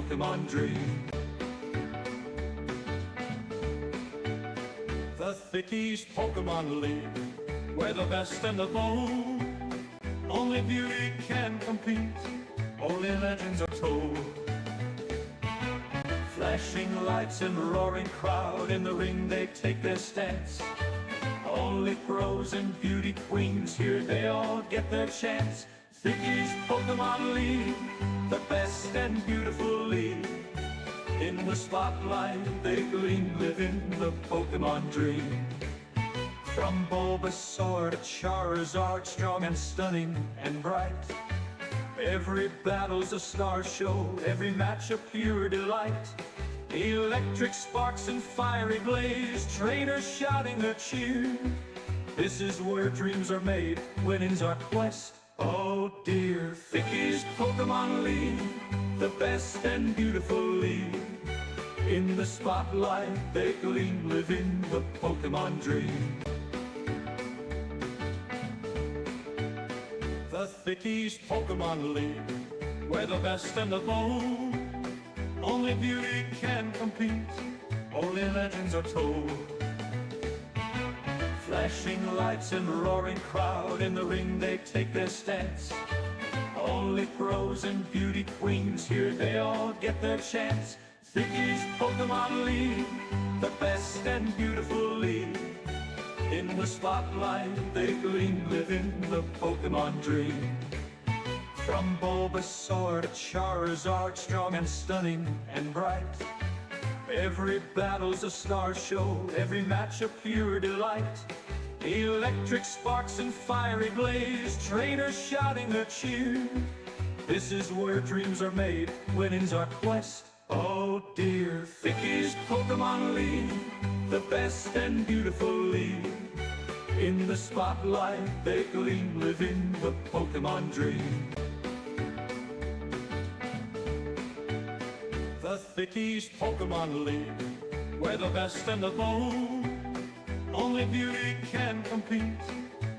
Pokemon dream. The Thickies Pokemon League, where the best and the bold, only beauty can compete, only legends are told. Flashing lights and roaring crowd, in the ring they take their stance. Only pros and beauty queens, here they all get their chance. Thickies Pokemon League, the best and beautiful league. In the spotlight they gleam, living the Pokemon dream. From Bulbasaur to Charizard, strong and stunning and bright. Every battle's a star show, every match a pure delight. Electric sparks and fiery blaze, trainers shouting their cheer. This is where dreams are made, winning's our quest. Oh dear, Thickies Pokemon League, the best and beautiful league. In the spotlight they gleam, living the Pokemon dream. The Thickies Pokemon League, where the best and the bold, only beauty can compete, only legends are told. Flashing lights and roaring crowd, in the ring they take their stance. Only pros and beauty queens, here they all get their chance. Thickies Pokemon League, the best and beautiful league. In the spotlight they gleam, living the Pokemon dream. From Bulbasaur to Charizard, strong and stunning and bright. Every battle's a star show, every match a pure delight. Electric sparks and fiery blaze, trainers shouting their cheer. This is where dreams are made, winning's our quest. Oh dear, Thickies Pokemon League, the best and beautiful league. In the spotlight they gleam, living the Pokemon dream. The Thickies Pokemon League, where the best and the bold, only beauty can compete,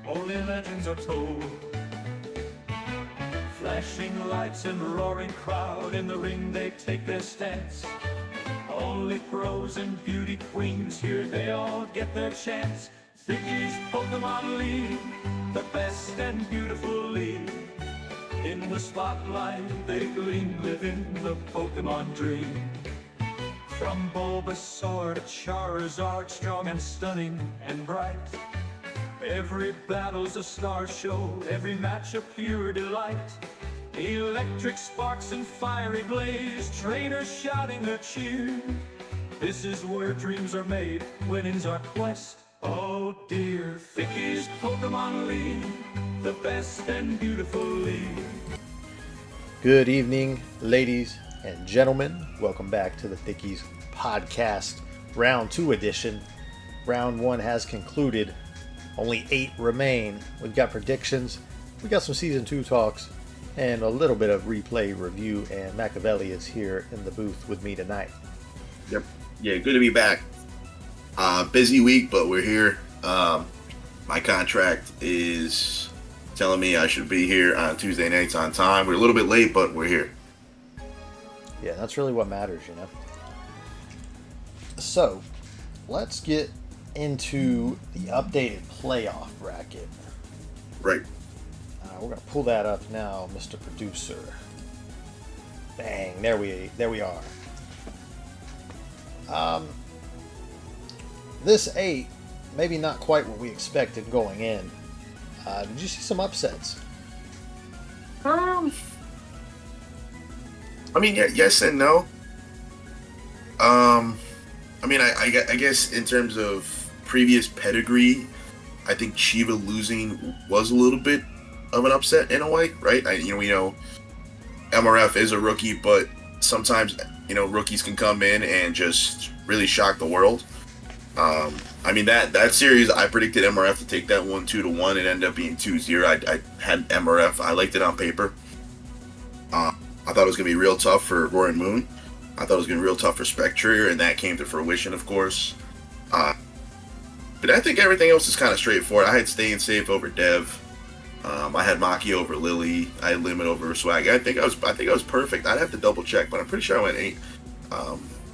only legends are told. Flashing lights and roaring crowd, in the ring they take their stance. Only pros and beauty queens, here they all get their chance. Thickies Pokemon League, the best and beautiful league. In the spotlight they gleam, living the Pokemon dream. From Bulbasaur to Charizard, strong and stunning and bright. Every battle's a star show, every match a pure delight. Electric sparks and fiery blaze, trainers shouting their cheer. This is where dreams are made, winning's our quest. Oh dear, Thickies Pokemon League, the best and beautiful league. Good evening, ladies and gentlemen. Welcome back to the Thickies Podcast, Round 2 edition. Round 1 has concluded. Only 8 remain. We've got predictions, we got some Season 2 talks, and a little bit of replay review, and Machiavelli is here in the booth with me tonight. Yep. Yeah, good to be back. Busy week, but we're here. My contract is telling me I should be here on Tuesday nights on time. We're a little bit late, but we're here. Yeah, that's really what matters, you know. So, let's get into the updated playoff bracket. Right. We're going to pull that up now, Mr. Producer. Bang, there we are. This 8, maybe not quite what we expected going in. Did you see some upsets? I mean, yes and no. I mean, I guess in terms of previous pedigree, I think Chiva losing was a little bit of an upset in a way, right? We know MRF is a rookie, but sometimes, rookies can come in and just really shock the world. I mean, that series, I predicted MRF to take that one 2-1. It ended up being 2-0. I had MRF. I liked it on paper. I thought it was going to be real tough for Roaring Moon. I thought it was going to be real tough for Spectre, and that came to fruition, of course. But I think everything else is kind of straightforward. I had Staying Safe over Dev. I had Maki over Lily. I had Limit over Swag. I think I was perfect. I'd have to double check, but I'm pretty sure I went 8.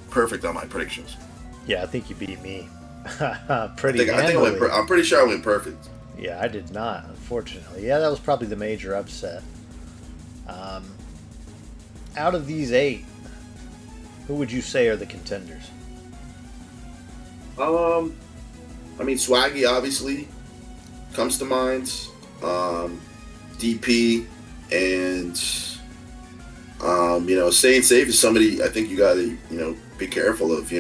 Perfect on my predictions. Yeah, I think you beat me. I think I'm pretty sure I went perfect. Yeah, I did not, unfortunately. Yeah, that was probably the major upset. Out of these 8, who would you say are the contenders? I mean, Swaggy obviously comes to mind. DP and staying safe is somebody I think you gotta be careful of.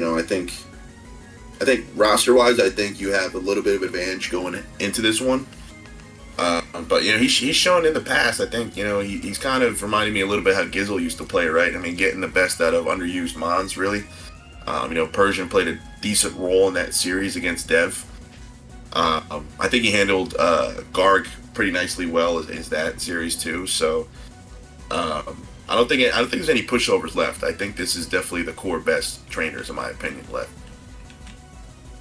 I think roster wise, I think you have a little bit of advantage going into this one. But he's shown in the past. I think he's kind of reminded me a little bit how Gizzle used to play, right? I mean, getting the best out of underused mons, really. Persian played a decent role in that series against Dev. I think he handled Garg pretty nicely well as that series too. So I don't think there's any pushovers left. I think this is definitely the core best trainers in my opinion left.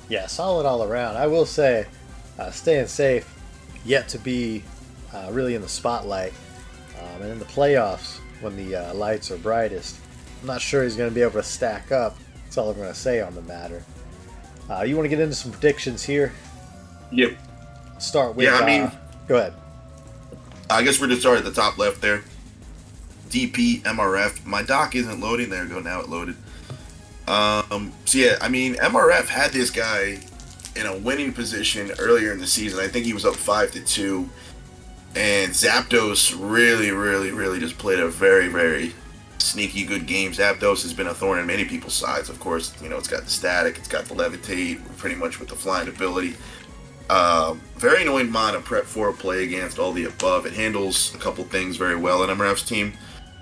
Yeah, solid all around. I will say, staying safe, yet to be really in the spotlight. And in the playoffs, when the lights are brightest, I'm not sure he's going to be able to stack up. That's all I'm going to say on the matter. You want to get into some predictions here? Yep. Start with. Yeah, go ahead. I guess we're going to start at the top left there. DP, MRF. My doc isn't loading. There we go. Now it loaded. MRF had this guy in a winning position earlier in the season. I think he was up 5-2, and Zapdos really just played a very, very sneaky good game. Zapdos has been a thorn in many people's sides. Of course, it's got the static, it's got the levitate, pretty much with the flying ability. Very annoying mon to prep for play against all the above. It handles a couple things very well in MRF's team.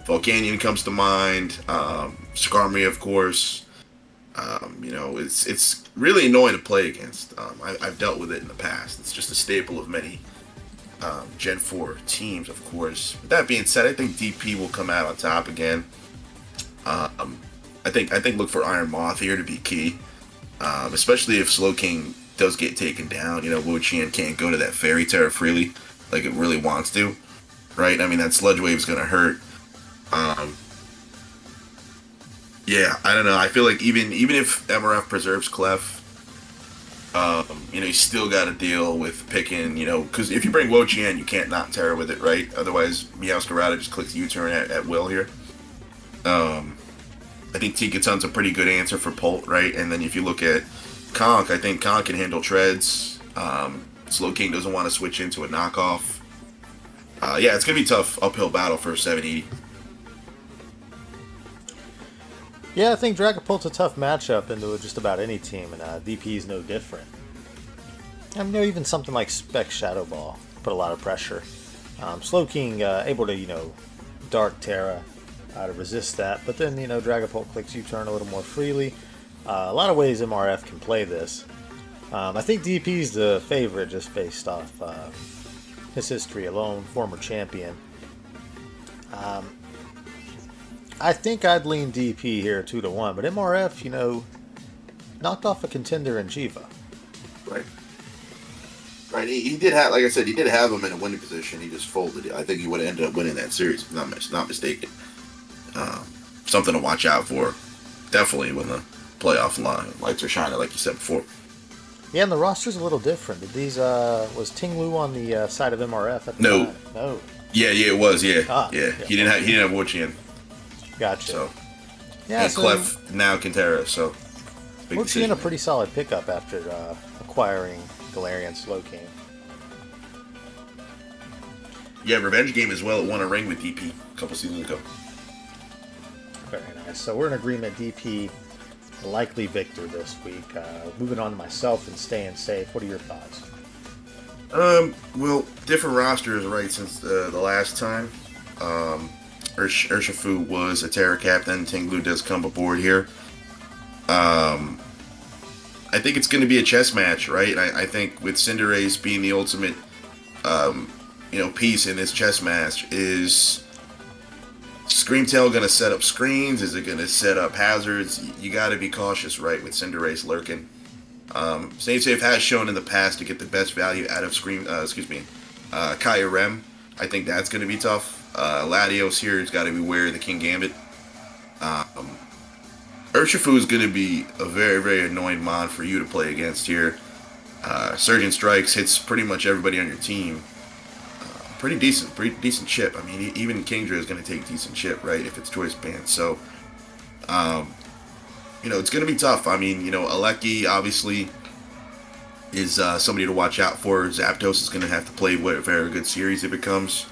Volcanion comes to mind. Skarmory, of course. It's really annoying to play against. I've dealt with it in the past. It's just a staple of many Gen 4 teams, of course. With that being said, I think DP will come out on top again. I think look for Iron Moth here to be key, especially if Slowking does get taken down. Wuqian can't go to that Fairy Terra freely like it really wants to, right? I mean, that Sludge Wave is going to hurt. Yeah, I don't know. I feel like even if MRF preserves Clef, you still got to deal with picking, because if you bring Wochian, you can't not Terra with it, right? Otherwise, Meowscarada just clicks U-turn at will here. I think Tikatun's a pretty good answer for Polt, right? And then if you look at Conk, I think Conk can handle Treads. Slowking doesn't want to switch into a knockoff. Yeah, it's going to be a tough uphill battle for 780. Yeah, I think Dragapult's a tough matchup into just about any team, and DP is no different. I mean, even something like Spec Shadow Ball put a lot of pressure. Slowking able to, Dark Terra to resist that, but then, Dragapult clicks U-turn a little more freely. A lot of ways MRF can play this. I think DP's the favorite just based off his history alone, former champion. I think I'd lean DP here 2-1, but MRF, knocked off a contender in Jiva. Right. Right. He did have, like I said, he did have him in a winning position. He just folded it. I think he would have ended up winning that series, if not mistaken. Something to watch out for. Definitely when the playoff lights are shining, like you said before. Yeah, and the roster's a little different. Did these was Ting Lu on the side of MRF at the time? No. Yeah, it was. Yeah, yeah. He didn't have Wuqian. Gotcha. So, yeah, and Clef now Kintera, so Wuqian a pretty solid pickup after acquiring Galarian Slowking. Yeah, Revenge Game as well. It won a ring with DP a couple seasons ago. Very nice. So we're in agreement. DP likely victor this week. Moving on to myself and staying safe. What are your thoughts? Well, different rosters, right, since the last time. Urshifu was a Terra captain. Ting Lu does come aboard here. I think it's going to be a chess match, right? I think with Cinderace being the ultimate, piece in this chess match, is Screamtail going to set up screens? Is it going to set up hazards? You got to be cautious, right, with Cinderace lurking. Staying Safe has shown in the past to get the best value out of Kaya Rem, I think that's going to be tough. Latios here has got to beware of the King Gambit. Urshifu is going to be a very, very annoying mon for you to play against here. Surgeon Strikes hits pretty much everybody on your team. Pretty decent chip. I mean, even Kingdra is going to take decent chip, right, if it's choice banned. So, it's going to be tough. I mean, Aleki obviously is somebody to watch out for. Zapdos is going to have to play a very good series if it comes.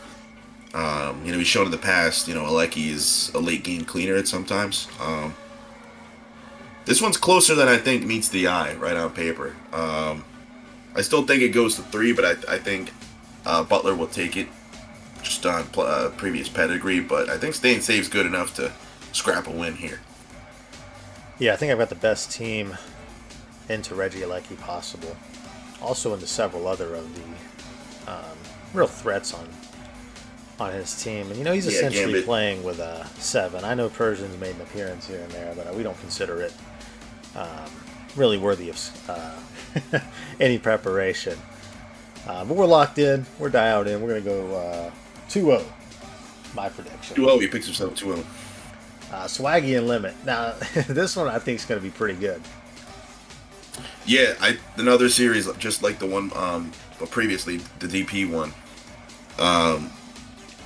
He's shown in the past, Aleki is a late game cleaner at sometimes. This one's closer than I think meets the eye, right on paper. I still think it goes to 3, but I think Butler will take it just on previous pedigree. But I think staying safe is good enough to scrap a win here. Yeah, I think I've got the best team into Regieleki possible. Also into several other of the real threats on his team. And, he's essentially Gambit. Playing with a 7. I know Persian's made an appearance here and there, but we don't consider it really worthy of any preparation. But we're locked in. We're dialed in. We're going to go 2-0, my prediction. 2-0, he picks himself 2-0. Swaggy and Limit. Now, this one I think is going to be pretty good. Yeah, another series just like the one previously, the DP one.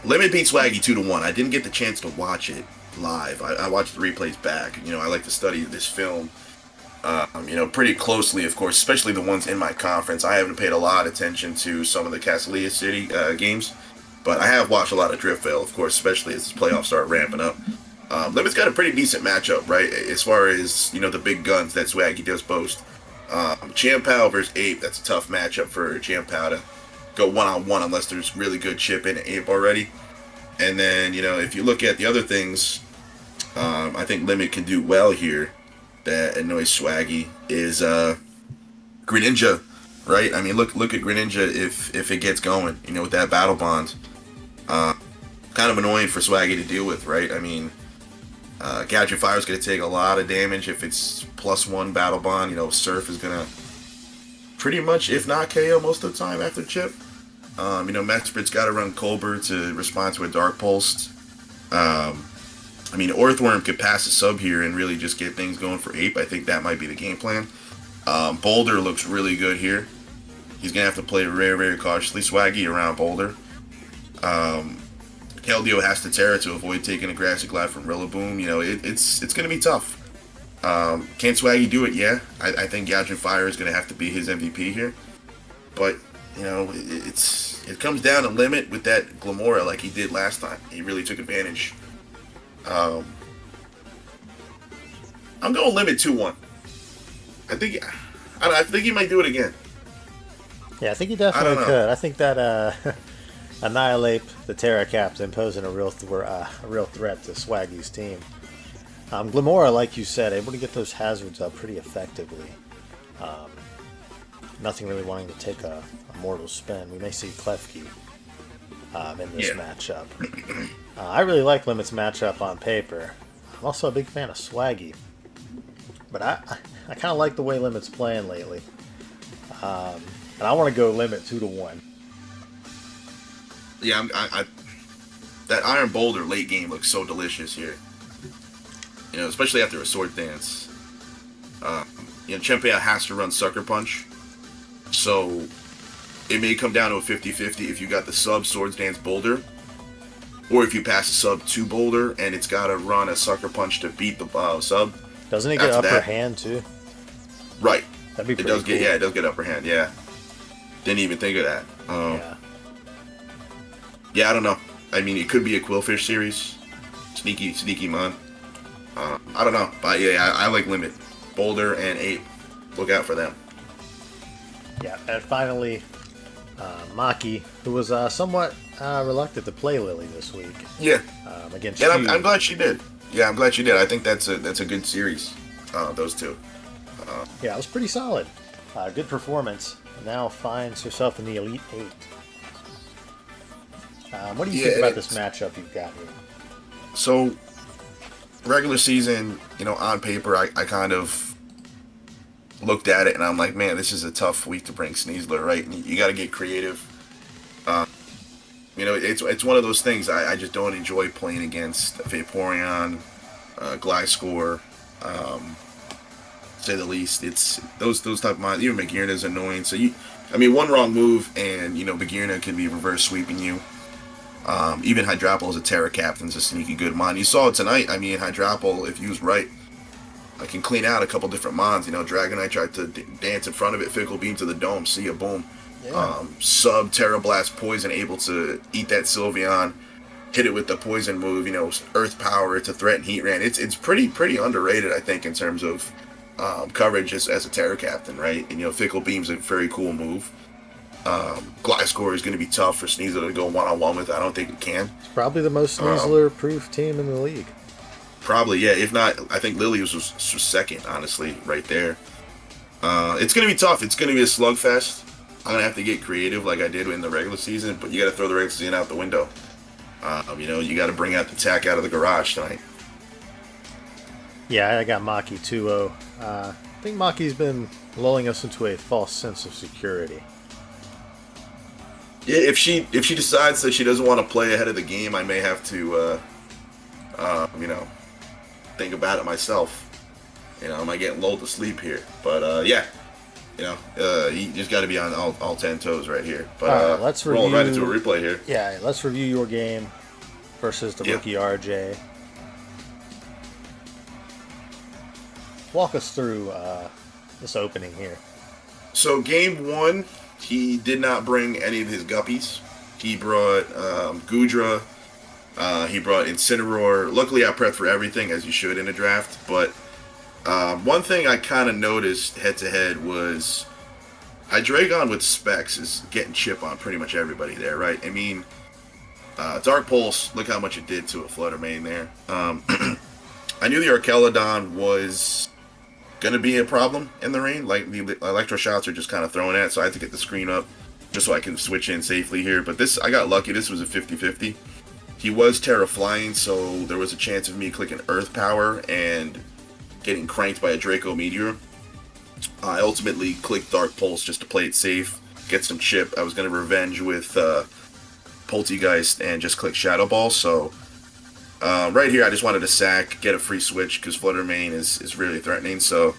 Limit beat Swaggy 2-1. I didn't get the chance to watch it live. I watched the replays back. I like to study this film, pretty closely, of course, especially the ones in my conference. I haven't paid a lot of attention to some of the Castalia City games, but I have watched a lot of Driftvale, of course, especially as the playoffs start ramping up. Limit's got a pretty decent matchup, right? As far as, the big guns that Swaggy does boast. Champao versus Ape, that's a tough matchup for Champao to go one-on-one unless there's really good chip in Ape already. And then, if you look at the other things, I think Limit can do well here that annoys Swaggy is Greninja, right? I mean, look at Greninja if it gets going, with that battle bond. Kind of annoying for Swaggy to deal with, right? I mean, Gadget Fire is going to take a lot of damage if it's +1 battle bond. Surf is going to pretty much, if not KO most of the time after chip. Mesprit's got to run Colbert to respond to a Dark Pulse. Orthworm could pass a sub here and really just get things going for Ape. I think that might be the game plan. Boulder looks really good here. He's going to have to play very, very cautiously. Swaggy around Boulder. Keldeo has to Terra to avoid taking a Grassy Glide from Rillaboom. It's going to be tough. Can Swaggy do it? Yeah. I think Gadget Fire is going to have to be his MVP here. But, it comes down to Limit with that Glamora like he did last time. He really took advantage. I'm going Limit 2-1. I think he might do it again. Yeah, I think he definitely could. I think that Annihilate the Terra Captain posing a real threat to Swaggy's team. Glamora, like you said, able to get those hazards up pretty effectively. Nothing really wanting to take a mortal spin. We may see Klefki in this matchup. I really like Limit's matchup on paper. I'm also a big fan of Swaggy. But I kind of like the way Limit's playing lately. And I want to go Limit 2-1. Yeah, that Iron Boulder late game looks so delicious here. Especially after a Sword Dance. Champea has to run Sucker Punch. So it may come down to a 50-50 if you got the sub Swords Dance Boulder. Or if you pass a sub to Boulder and it's got to run a Sucker Punch to beat the sub. Doesn't it get upper hand too? Right. That'd be pretty cool. It does get upper hand, yeah. Didn't even think of that. Yeah, I don't know. I mean, it could be a Quillfish series. Sneaky mon. I don't know. But yeah, I like Limit. Boulder and Ape. Look out for them. Yeah, and finally, Maki, who was somewhat reluctant to play Lily this week. Yeah. Against and I'm glad she did. Yeah, I'm glad she did. I think that's a good series, those two. Yeah, it was pretty solid. Good performance. Now finds herself in the Elite Eight. What do you think about this matchup you've got here? So, regular season, on paper, I kind of looked at it and I'm like, man, this is a tough week to bring Sneasler, right? And you got to get creative. It's one of those things I just don't enjoy playing against Vaporeon, Gliscor, say the least. It's those type of mons. Even Magearna is annoying. So one wrong move and Magearna can be reverse sweeping you. Even Hydrapple as a Terra Captain's a sneaky good mon. You saw it tonight. Hydrapple, if used right, I can clean out a couple different mons. Dragonite tried to dance in front of it, Fickle Beam to the dome, see ya, boom. Yeah. Sub Terra Blast Poison, able to eat that Sylveon, hit it with the poison move. Earth Power to threaten Heatran. It's pretty underrated, I think, in terms of coverage as a Terra Captain, right? And Fickle Beam's a very cool move. Gliscor is going to be tough for Sneasler to go one-on-one with. I don't think it can. It's probably the most Sneasler-proof team in the league. Probably, yeah. If not, I think Lilius was second, honestly, right there. It's going to be tough. It's going to be a slugfest. I'm going to have to get creative like I did in the regular season, but you got to throw the regular season out the window. You got to bring out the tack out of the garage tonight. Yeah, I got Maki 2-0. I think Maki's been lulling us into a false sense of security. Yeah, if she decides that she doesn't want to play ahead of the game, I may have to, think about it myself. Am I getting lulled to sleep here? But yeah, you just got to be on all 10 toes right here. But all right, let's roll review, right into a replay here. Yeah, let's review your game versus the rookie RJ. Walk us through this opening here. So game one, he did not bring any of his guppies. He brought Gudra. He brought Incineroar. Luckily, I prepped for everything, as you should in a draft. But one thing I kind of noticed head-to-head was Hydreigon with Specs is getting chip on pretty much everybody there, right? Dark Pulse, look how much it did to a Flutter Mane there. I knew the Archelodon was going to be a problem in the rain. Like, the Electro Shots are just kind of throwing at, so I had to get the screen up just so I can switch in safely here. But I got lucky. This was a 50-50. He was Terra Flying, so there was a chance of me clicking Earth Power and getting cranked by a Draco Meteor. I ultimately clicked Dark Pulse just to play it safe, get some chip. I was going to revenge with Poltegeist and just click Shadow Ball. So right here, I just wanted to sack, get a free switch because Flutter Mane is really threatening. So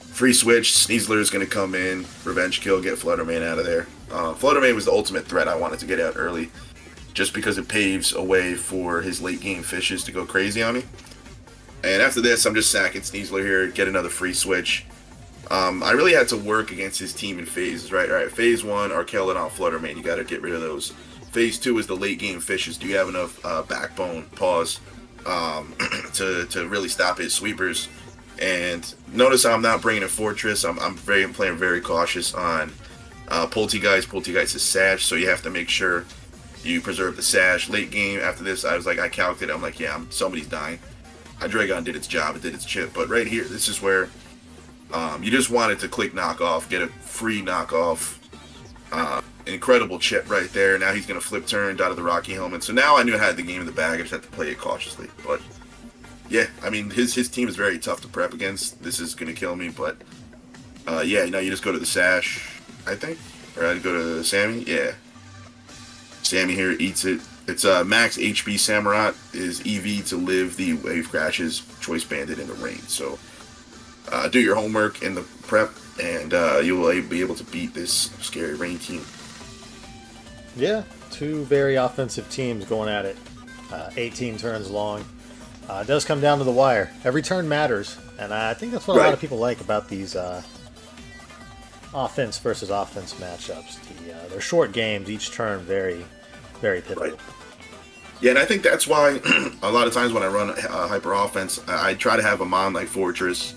free switch, Sneasler is going to come in, revenge kill, get Flutter Mane out of there. Flutter Mane was the ultimate threat I wanted to get out early, just because it paves a way for his late game fishes to go crazy on me. And after this, I'm just sacking Sneasler here, get another free switch. I really had to work against his team in phases, right? All right, phase 1, Archelodon, Flutter Mane, you got to get rid of those. Phase 2 is the late game fishes. Do you have enough backbone, pause, to really stop his sweepers? And notice I'm not bringing a Fortress. I'm playing very cautious on Poltegeist. Poltegeist is Sash, so you have to make sure you preserve the Sash. Late game, after this, I calced it. I'm like, yeah, somebody's dying. Hydreigon did its job. It did its chip. But right here, this is where you just wanted to click knockoff, get a free knockoff. Incredible chip right there. Now he's going to flip turn out of the Rocky Helmet. So now I knew I had the game in the bag. I just had to play it cautiously. But yeah, his team is very tough to prep against. This is going to kill me. But yeah, now you just go to the Sash, I think. Or I'd go to Sammy. Yeah. Sammy here eats it. It's max HP Samurott is EV to live the Wave Crashes Choice Bandit in the rain. So do your homework in the prep, and you will be able to beat this scary rain team. Yeah, two very offensive teams going at it. 18 turns long. It does come down to the wire. Every turn matters, and I think that's what a lot of people like about these offense versus offense matchups. They're short games, each turn very, very pivotal. Right. Yeah, and I think that's why a lot of times when I run hyper offense, I try to have a mon like Fortress.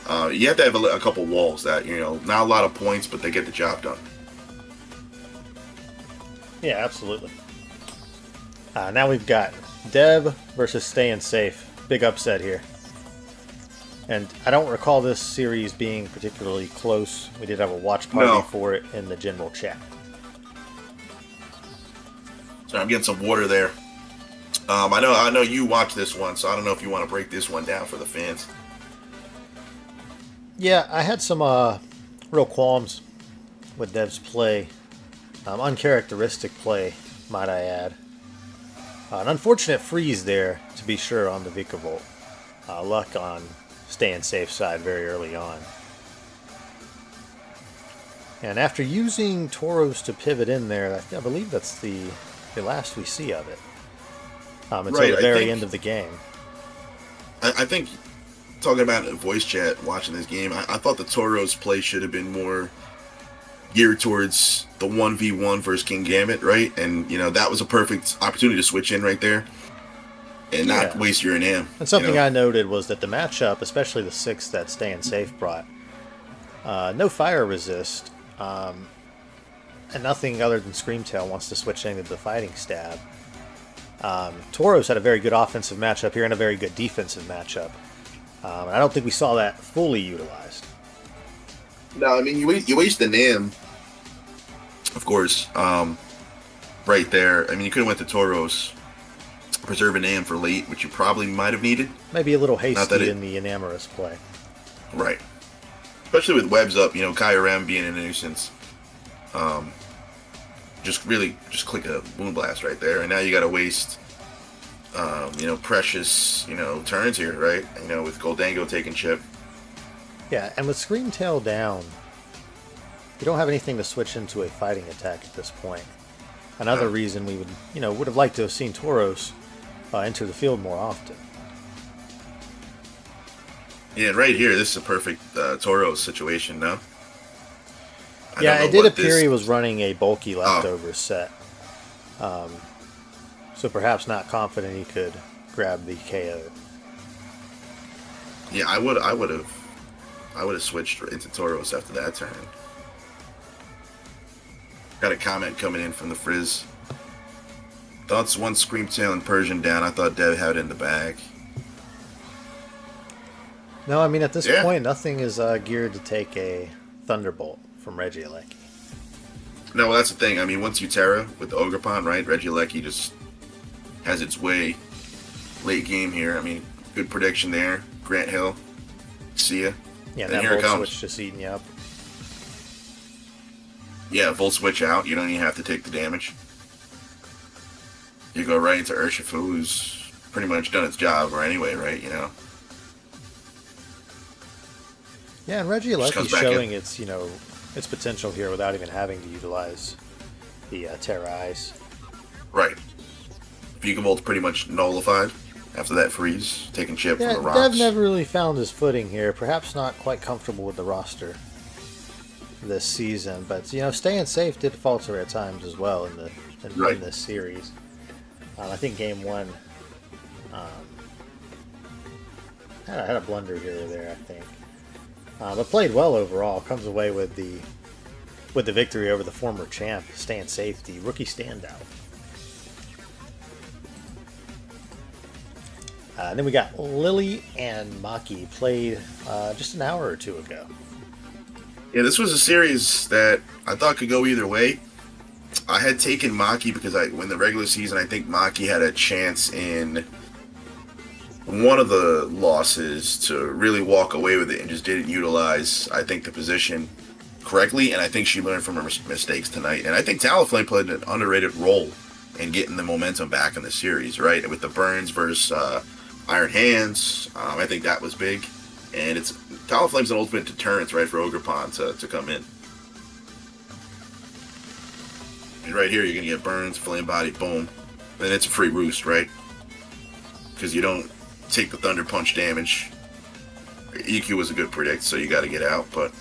You have to have a couple walls that, not a lot of points, but they get the job done. Yeah, absolutely. Now we've got Deb versus Staying Safe. Big upset here. And I don't recall this series being particularly close. We did have a watch party for it in the general chat. So I'm getting some water there. I know you watched this one, so I don't know if you want to break this one down for the fans. Yeah, I had some real qualms with Dev's play. Uncharacteristic play, might I add. An unfortunate freeze there, to be sure, on the Vikavolt. Luck on staying safe side very early on. And after using Tauros to pivot in there, I believe that's the last we see of it. Until the very end of the game. I think, talking about a voice chat, watching this game, I thought the Tauros play should have been more geared towards the 1v1 versus King Gambit, right? And, that was a perfect opportunity to switch in right there and not waste your NAM. And something I noted was that the matchup, especially the 6 that Staying Safe brought, no fire resist, and nothing other than Screamtail wants to switch into the fighting stab. Tauros had a very good offensive matchup here and a very good defensive matchup. And I don't think we saw that fully utilized. No, I mean, you waste the NAM, of course, right there. I mean, you could have went to Tauros, preserve a NAM for late, which you probably might have needed. Maybe a little hasty in the Enamorous play. Right. Especially with webs up, Kyurem being a nuisance. Just click a Moonblast right there, and now you got to waste, precious, turns here, right? With Goldango taking chip. Yeah, and with Screamtail down, you don't have anything to switch into a fighting attack at this point. Another reason we would have liked to have seen Tauros enter the field more often. Yeah, right here, this is a perfect Tauros situation, no? Yeah, it did appear he was running a bulky leftover set. So perhaps not confident he could grab the KO. Yeah, I would have switched into Tauros after that turn. Got a comment coming in from the Frizz. Thoughts one Screamtail and Persian down. I thought Dev had it in the bag. No, I mean, at this point, nothing is geared to take a Thunderbolt from Regieleki. No, well, that's the thing. I mean, once you Terra with the Ogerpon, right, Regieleki just has its way late game here. I mean, good prediction there. Grant Hill. See ya. Yeah, and that here it Volt comes. Switch just eating you up. Yeah, Volt Switch out. You don't even have to take the damage. You go right into Urshifu, who's pretty much done its job, or anyway, right? Yeah, and Regieleki's showing its potential here without even having to utilize the Terra Ice. Right. Vugavolt's pretty much nullified after that freeze, taking chip from the rocks. Dev never really found his footing here. Perhaps not quite comfortable with the roster this season, but staying safe did falter at times as well in this series. I think game 1 had a blunder here or there, I think. But played well overall. Comes away with the victory over the former champ, Staying Safe, the rookie standout. Then we got Lily and Maki, played just an hour or two ago. Yeah, this was a series that I thought could go either way. I had taken Maki because when the regular season, I think Maki had a chance in one of the losses to really walk away with it and just didn't utilize, I think, the position correctly. And I think she learned from her mistakes tonight. And I think Talonflame played an underrated role in getting the momentum back in the series, right? With the Burns versus Iron Hands, I think that was big. And Talonflame's an ultimate deterrent, right, for Ogerpon to come in. And right here, you're going to get Burns, Flame Body, boom. Then it's a free roost, right? Because you don't take the Thunder Punch damage. EQ was a good predict, so you got to get out. But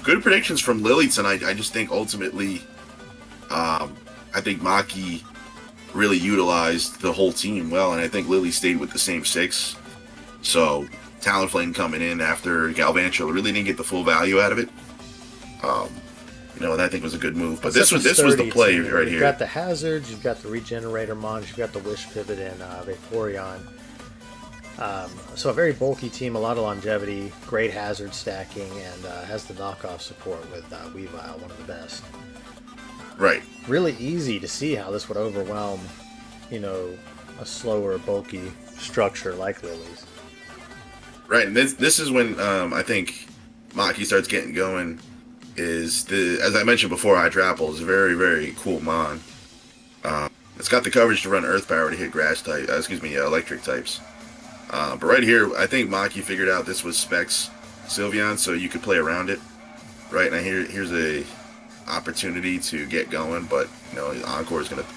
good predictions from Lily tonight. I just think ultimately, I think Maki really utilized the whole team well, and I think Lily stayed with the same 6. So Talonflame coming in after Galvantula really didn't get the full value out of it. And I think was a good move. But this was the play right here. You've got the Hazards, you've got the Regenerator Mons, you've got the Wish Pivot in Vaporeon. So a very bulky team, a lot of longevity, great hazard stacking, and has the knockoff support with Weavile, one of the best. Right. Really easy to see how this would overwhelm, a slower, bulky structure like Lily's. Right, and this is when I think Maki starts getting going is as I mentioned before, Hydrapple is a very, very cool mon. It's got the coverage to run Earth Power to hit electric types. But right here, I think Maki figured out this was Specs Sylveon, so you could play around it. Right now, here's a opportunity to get going, but Encore is going to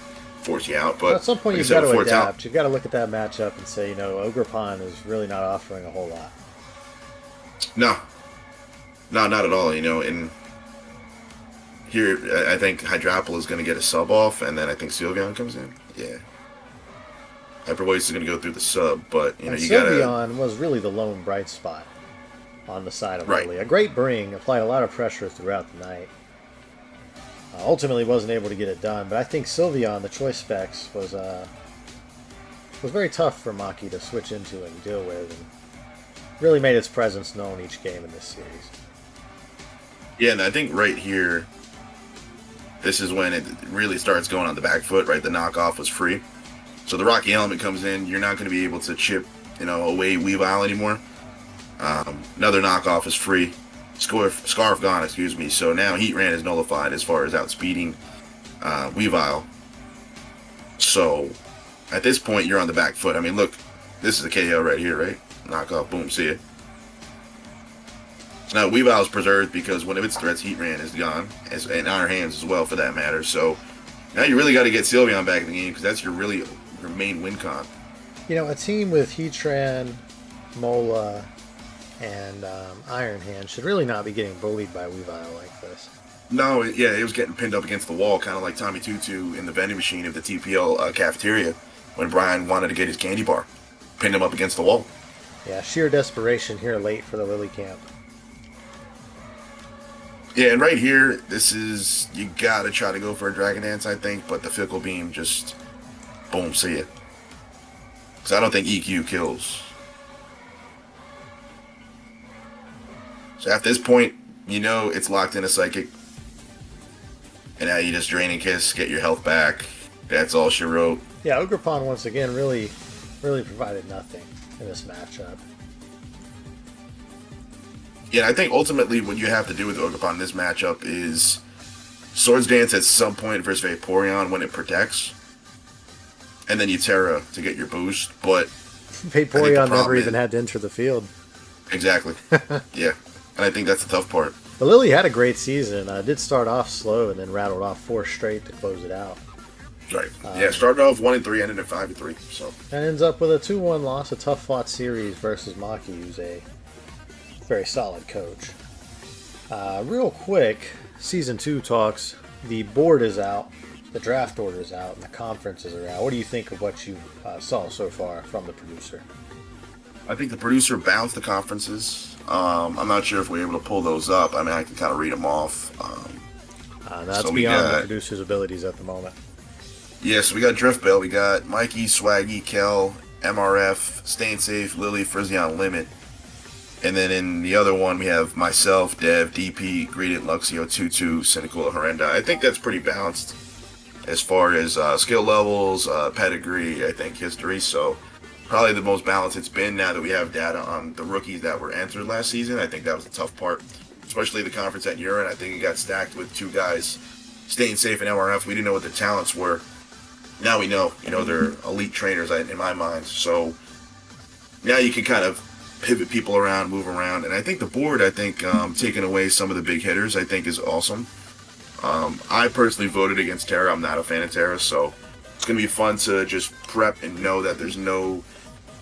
force you out. But at some point, you've got to adapt. You've got to look at that matchup and say, Ogerpon is really not offering a whole lot. No, not at all. And here, I think Hydrapple is going to get a sub off, and then I think Sylveon comes in. Yeah. Hyper Voice is going to go through the sub, but you got Sylveon was really the lone bright spot on the side of Lily. A great bring, applied a lot of pressure throughout the night. Ultimately wasn't able to get it done, but I think Sylveon, the choice specs, was very tough for Maki to switch into and deal with, and really made its presence known each game in this series. Yeah, and I think right here, this is when it really starts going on the back foot, right? The knockoff was free. So the Rocky Element comes in, you're not going to be able to chip, away Weavile anymore. Another knockoff is free. Scarf gone, excuse me. So now Heatran is nullified as far as outspeeding Weavile. So at this point, you're on the back foot. I mean, look, this is a KO right here, right? Knockoff, boom, see it. So now Weavile is preserved because one of its threats, Heatran, is gone, and on our hands as well, for that matter. So now you really got to get Sylveon back in the game because that's your main win con. A team with Heatran, Mola, and Iron Hand should really not be getting bullied by Weavile like this. No, yeah, it was getting pinned up against the wall, kind of like Tommy Tutu in the vending machine of the TPL cafeteria when Brian wanted to get his candy bar. Pinned him up against the wall. Yeah, sheer desperation here late for the Lily camp. Yeah, and right here, you gotta try to go for a Dragon Dance, I think, but the Fickle Beam just, boom, see it. Because I don't think EQ kills. So at this point, it's locked in a Psychic. And now you just Drain and Kiss, get your health back. That's all she wrote. Yeah, Ogerpon once again really provided nothing in this matchup. Yeah, I think ultimately what you have to do with Ogerpon in this matchup is Swords Dance at some point versus Vaporeon when it protects. And then you Terra to get your boost, but Vaporeon never even had to enter the field. Exactly. Yeah. And I think that's the tough part. But Lily had a great season. Did start off slow and then rattled off 4 straight to close it out. Right. Yeah, started off 1-3, ended at 5-3. So. And ends up with a 2-1 loss, a tough fought series versus Maki, who's a very solid coach. Real quick, Season 2 talks. The board is out, the draft order is out, and the conferences are out. What do you think of what you saw so far from the producer? I think the producer bounced the conferences. I'm not sure if we're able to pull those up. I mean, I can kind of read them off. That's beyond the producer's abilities at the moment. Yeah, so we got Drift Bell, we got Mikey, Swaggy, Kel, MRF, Staying Safe, Lily, Frisian Limit. And then in the other one, we have myself, Dev, DP, Gradient, Luxio, Tutu, Cynical, Horrenda. I think that's pretty balanced as far as skill levels, pedigree, I think history. So probably the most balanced it's been now that we have data on the rookies that were entered last season. I think that was the tough part, especially the conference at Urine. I think it got stacked with 2 guys, Staying Safe and MRF. We didn't know what their talents were. Now we know. They're elite trainers in my mind. So now you can kind of pivot people around, move around, and I think the board, taking away some of the big hitters, I think is awesome. I personally voted against Terra. I'm not a fan of Terra, so it's going to be fun to just prep and know that there's no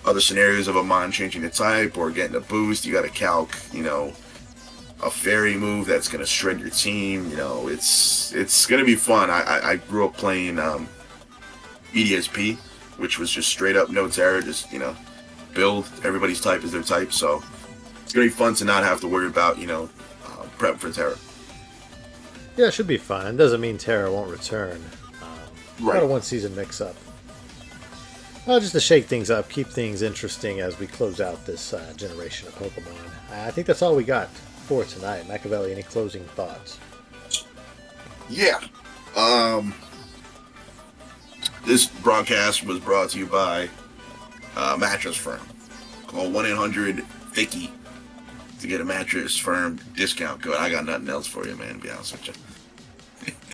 other scenarios of a mon changing the type or getting a boost. You got to calc, a fairy move that's going to shred your team. It's going to be fun. I grew up playing EDSP, which was just straight up no Terra, just, build. Everybody's type is their type, so it's going to be fun to not have to worry about, prep for Terra. Yeah, it should be fun. It doesn't mean Terra won't return. Right. About a 1-season mix-up. Well, just to shake things up, keep things interesting as we close out this generation of Pokemon. I think that's all we got for tonight. Machiavelli, any closing thoughts? Yeah. This broadcast was brought to you by Mattress Firm. Call 1-800-THICKY. to get a Mattress Firm discount code. I got nothing else for you, man, to be honest with you.